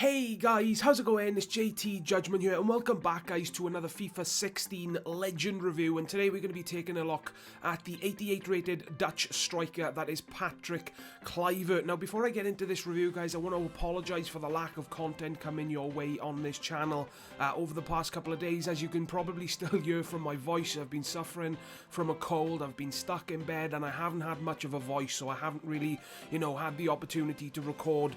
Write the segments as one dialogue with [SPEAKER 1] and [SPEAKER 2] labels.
[SPEAKER 1] Hey guys, how's it going? It's JTJudgment here, and welcome back guys to another FIFA 16 Legend review. And today we're going to be taking a look at the 88 rated Dutch striker, that is Patrick Kluivert. Now before I get into this review guys, I want to apologise for the lack of content coming your way on this channel over the past couple of days. As you can probably still hear from my voice, I've been suffering from a cold, I've been stuck in bed, and I haven't had much of a voice, so I haven't really, had the opportunity to record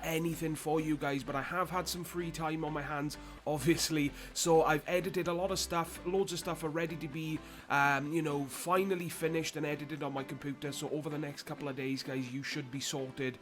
[SPEAKER 1] anything for you guys. But I have had some free time on my hands, obviously, so I've edited a lot of stuff. Loads of stuff are ready to be, finally finished and edited on my computer. So over the next couple of days, guys, you should be sorted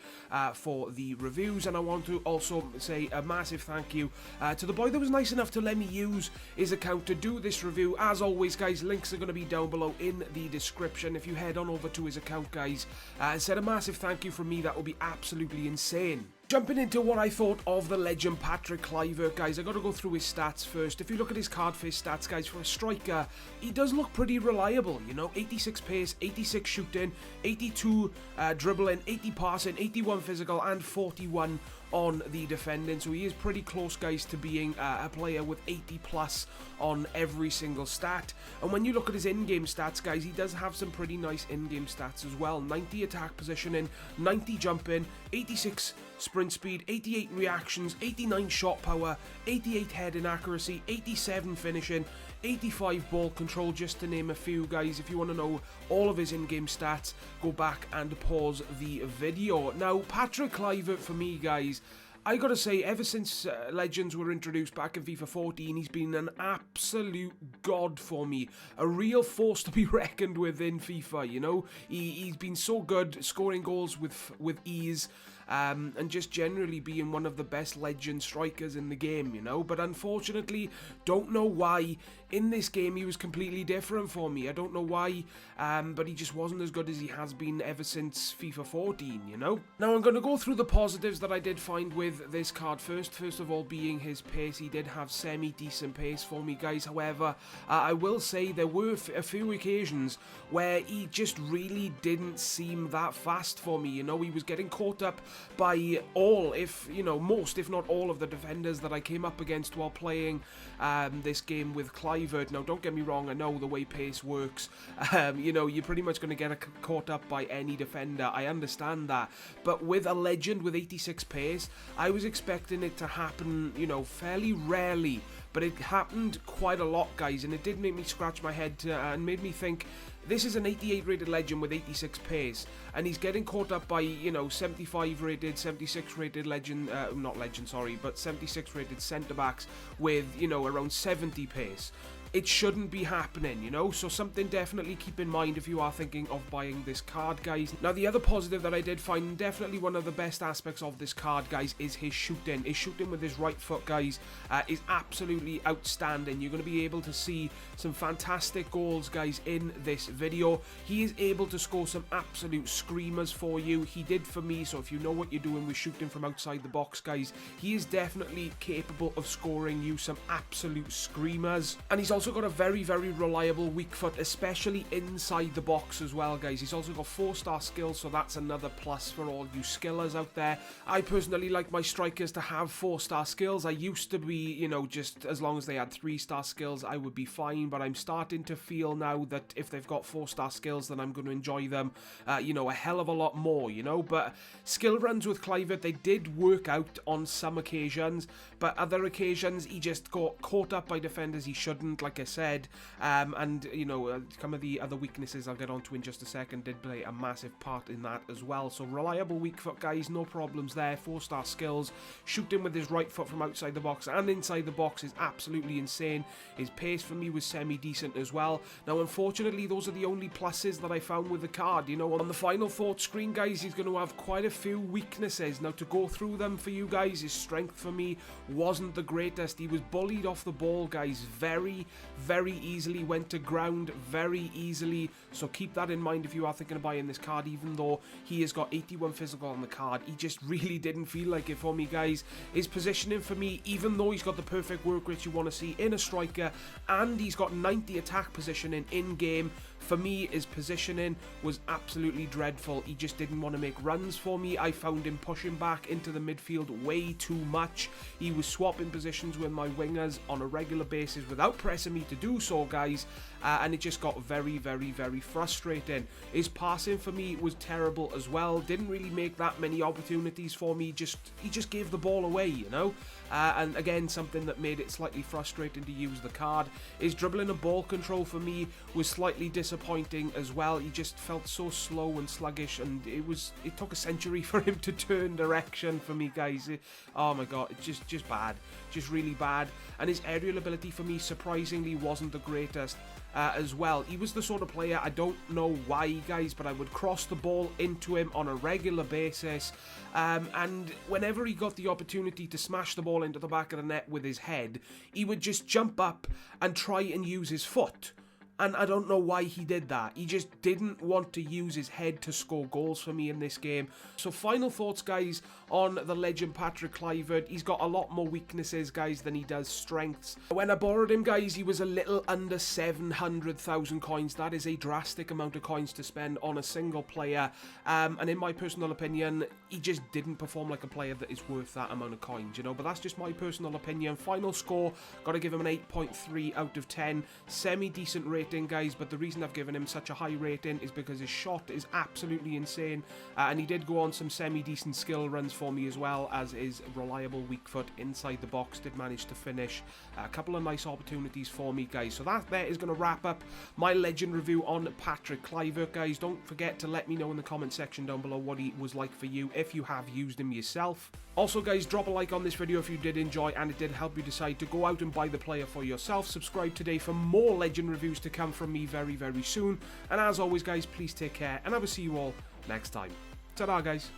[SPEAKER 1] for the reviews. And I want to also say a massive thank you to the boy that was nice enough to let me use his account to do this review. As always, guys, links are going to be down below in the description. If you head on over to his account, guys, and said a massive thank you from me, that would be absolutely insane. Jumping into what I thought of the legend Patrick Kluivert, guys, I got to go through his stats first. If you look at his card face stats, guys, for a striker, he does look pretty reliable, 86 pace, 86 shooting, 82 dribbling, 80 passing, 81 physical, and 41 on the defending. So he is pretty close, guys, to being a player with 80 plus on every single stat. And when you look at his in-game stats, guys, he does have some pretty nice in-game stats as well. 90 attack positioning, 90 jumping, 86 sprint speed, 88 reactions, 89 shot power, 88 heading accuracy, 87 finishing, 85 ball control, just to name a few, guys. If you want to know all of his in-game stats, go back and pause the video. Now, Patrick Kluivert, for me, guys, I gotta say, ever since Legends were introduced back in FIFA 14, he's been an absolute god for me. A real force to be reckoned with in FIFA, He's been so good, scoring goals with ease, and just generally being one of the best Legend strikers in the game, But unfortunately, don't know why, in this game he was completely different for me. I don't know why, but he just wasn't as good as he has been ever since FIFA 14, Now I'm going to go through the positives that I did find with this card first. First of all, being his pace. He did have semi-decent pace for me, guys. However, I will say there were a few occasions where he just really didn't seem that fast for me. He was getting caught up by all, most, if not all, of the defenders that I came up against while playing this game with Kluivert. Now, don't get me wrong, I know the way pace works. You're pretty much going to get caught up by any defender. I understand that. But with a legend with 86 pace, I was expecting it to happen, fairly rarely, but it happened quite a lot, guys, and it did make me scratch my head and made me think, this is an 88 rated legend with 86 pace, and he's getting caught up by, 75 rated, 76 rated legend, not legend, sorry, but 76 rated centre-backs with, around 70 pace. It shouldn't be happening, so something definitely keep in mind if you are thinking of buying this card, guys. Now, the other positive that I did find, definitely one of the best aspects of this card, guys, is his shooting. His shooting with his right foot, guys, is absolutely outstanding. You're going to be able to see some fantastic goals, guys, in this video. He is able to score some absolute screamers for you. He did for me, so if you know what you're doing with shooting from outside the box, guys, he is definitely capable of scoring you some absolute screamers. And he's also got a very, very reliable weak foot, especially inside the box as well, guys. He's also got 4-star skills, so that's another plus for all you skillers out there. I personally like my strikers to have 4-star skills. I used to be, just as long as they had 3-star skills, I would be fine, but I'm starting to feel now that if they've got 4-star skills, then I'm going to enjoy them, a hell of a lot more, But skill runs with Kluivert, they did work out on some occasions, but other occasions, he just got caught up by defenders he shouldn't, like I said, and some of the other weaknesses I'll get onto in just a second did play a massive part in that as well. So reliable weak foot, guys, no problems there. 4-star skills, shooting with his right foot from outside the box and inside the box is absolutely insane. His pace for me was semi-decent as well. Now, unfortunately, those are the only pluses that I found with the card. On the final thought screen, guys, he's going to have quite a few weaknesses. Now, to go through them for you guys, his strength for me wasn't the greatest. He was bullied off the ball, guys, very, very easily, went to ground very easily, so keep that in mind if you are thinking of buying this card. Even though he has got 81 physical on the card, he just really didn't feel like it for me, guys. His positioning for me, even though he's got the perfect work rate you want to see in a striker, and he's got 90 attack positioning in game, For me, his positioning was absolutely dreadful. He just didn't want to make runs for me. I found him pushing back into the midfield way too much. He was swapping positions with my wingers on a regular basis without pressing me to do so, guys, and it just got very, very, very frustrating. His passing for me was terrible as well. Didn't really make that many opportunities for me. He just gave the ball away, you know. And again, something that made it slightly frustrating to use the card. His dribbling and ball control for me was slightly disappointing as well. He just felt so slow and sluggish, and it took a century for him to turn direction for me, guys. Oh my god, it's just bad, just really bad. And his aerial ability for me surprisingly wasn't the greatest. As well. He was the sort of player, I don't know why, guys, but I would cross the ball into him on a regular basis, and whenever he got the opportunity to smash the ball into the back of the net with his head, he would just jump up and try and use his foot. And I don't know why he did that. He just didn't want to use his head to score goals for me in this game. So final thoughts, guys, on the legend Patrick Kluivert. He's got a lot more weaknesses, guys, than he does strengths. When I borrowed him, guys, he was a little under 700,000 coins. That is a drastic amount of coins to spend on a single player. And in my personal opinion, he just didn't perform like a player that is worth that amount of coins, you know. But that's just my personal opinion. Final score, got to give him an 8.3 out of 10. Semi-decent rating, guys, but the reason I've given him such a high rating is because his shot is absolutely insane, and he did go on some semi-decent skill runs for me, as well as his reliable weak foot inside the box. Did manage to finish a couple of nice opportunities for me, guys. So that there is going to wrap up my legend review on Patrick Kluivert, guys. Don't forget to let me know in the comment section down below what he was like for you, if you have used him yourself. Also, guys, drop a like on this video if you did enjoy and it did help you decide to go out and buy the player for yourself. Subscribe today for more legend reviews to come from me very, very soon. And as always, guys, please take care, and I will see you all next time. Ta-da, guys.